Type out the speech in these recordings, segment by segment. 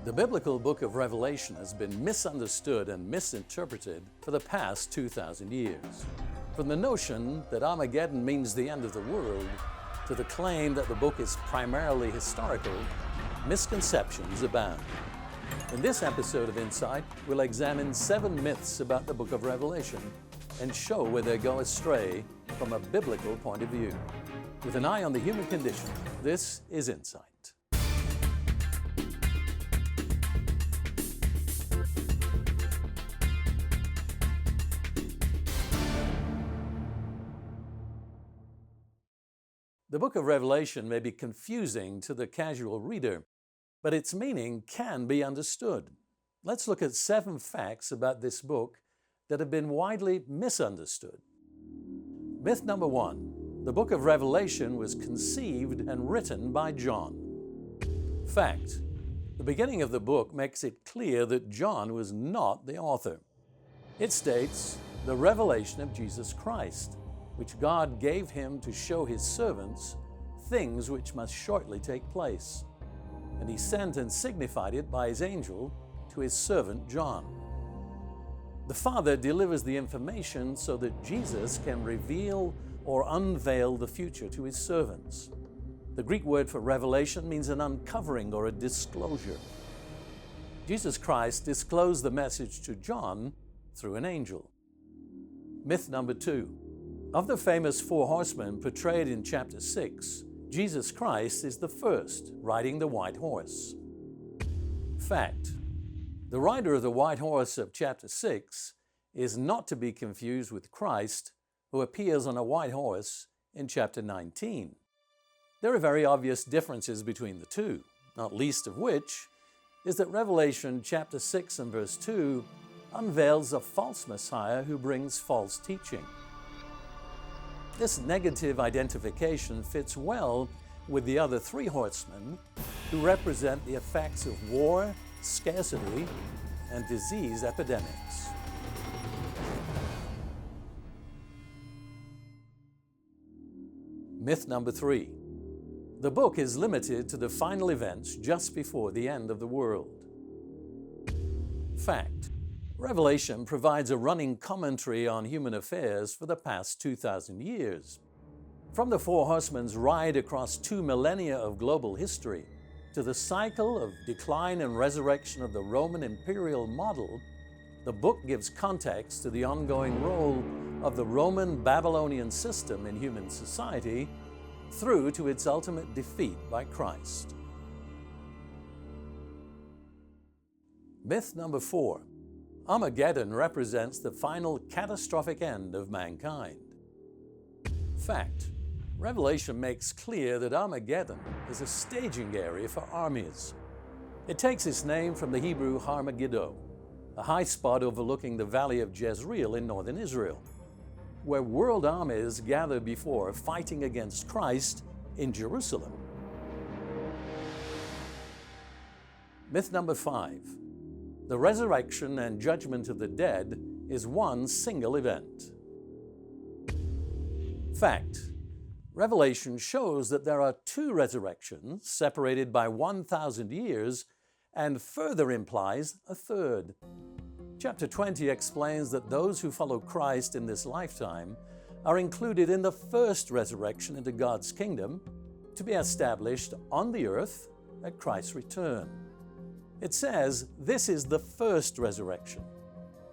The biblical book of Revelation has been misunderstood and misinterpreted for the past 2,000 years. From the notion that Armageddon means the end of the world, to the claim that the book is primarily historical, misconceptions abound. In this episode of Insight, we'll examine 7 myths about the book of Revelation and show where they go astray from a biblical point of view. With an eye on the human condition, this is Insight. The book of Revelation may be confusing to the casual reader, but its meaning can be understood. Let's look at 7 facts about this book that have been widely misunderstood. Myth number 1. The book of Revelation was conceived and written by John. Fact. The beginning of the book makes it clear that John was not the author. It states, "The revelation of Jesus Christ, which God gave him to show his servants things which must shortly take place. And he sent and signified it by his angel to his servant John." The Father delivers the information so that Jesus can reveal or unveil the future to his servants. The Greek word for revelation means an uncovering or a disclosure. Jesus Christ disclosed the message to John through an angel. Myth number 2. Of the famous 4 horsemen portrayed in chapter 6, Jesus Christ is the first riding the white horse. Fact. The rider of the white horse of chapter 6 is not to be confused with Christ, who appears on a white horse in chapter 19. There are very obvious differences between the two, not least of which is that Revelation chapter 6 and verse 2 unveils a false Messiah who brings false teaching. This negative identification fits well with the other 3 horsemen who represent the effects of war, scarcity, and disease epidemics. Myth number 3. The book is limited to the final events just before the end of the world. Fact. Revelation provides a running commentary on human affairs for the past 2,000 years. From the 4 horsemen's ride across 2 millennia of global history to the cycle of decline and resurrection of the Roman imperial model, the book gives context to the ongoing role of the Roman Babylonian system in human society through to its ultimate defeat by Christ. Myth number 4. Armageddon represents the final catastrophic end of mankind. Fact. Revelation makes clear that Armageddon is a staging area for armies. It takes its name from the Hebrew Har Megiddo, a high spot overlooking the valley of Jezreel in northern Israel, where world armies gather before fighting against Christ in Jerusalem. Myth number 5. The resurrection and judgment of the dead is one single event. Fact. Revelation shows that there are 2 resurrections separated by 1,000 years and further implies a third. Chapter 20 explains that those who follow Christ in this lifetime are included in the first resurrection into God's kingdom to be established on the earth at Christ's return. It says this is the first resurrection.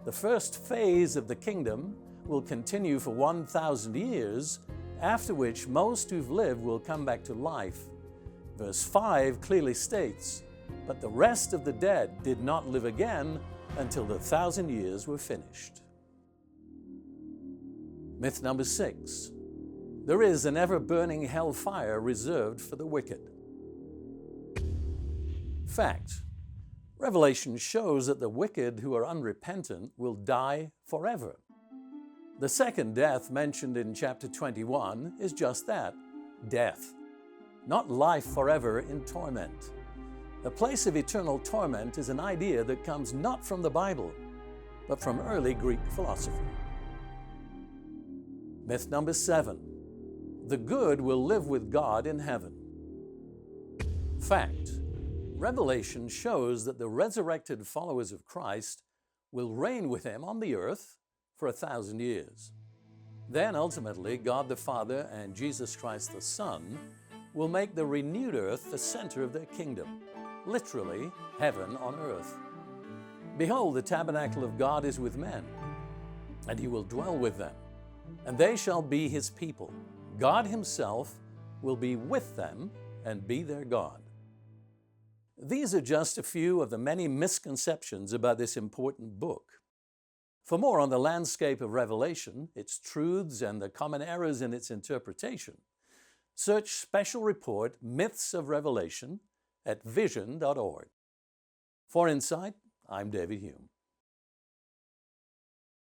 The first phase of the kingdom will continue for 1,000 years, after which most who've lived will come back to life. Verse 5 clearly states, "But the rest of the dead did not live again until the 1,000 years were finished." Myth number 6. There is an ever-burning hellfire reserved for the wicked. Fact. Revelation shows that the wicked who are unrepentant will die forever. The second death mentioned in chapter 21 is just that, death, not life forever in torment. A place of eternal torment is an idea that comes not from the Bible, but from early Greek philosophy. Myth number 7. The good will live with God in heaven. Fact. Revelation shows that the resurrected followers of Christ will reign with him on the earth for 1,000 years. Then ultimately, God the Father and Jesus Christ the Son will make the renewed earth the center of their kingdom, literally heaven on earth. Behold, the tabernacle of God is with men, and he will dwell with them, and they shall be his people. God himself will be with them and be their God. These are just a few of the many misconceptions about this important book. For more on the landscape of Revelation, its truths, and the common errors in its interpretation, search Special Report Myths of Revelation at vision.org. For Insight, I'm David Hulme.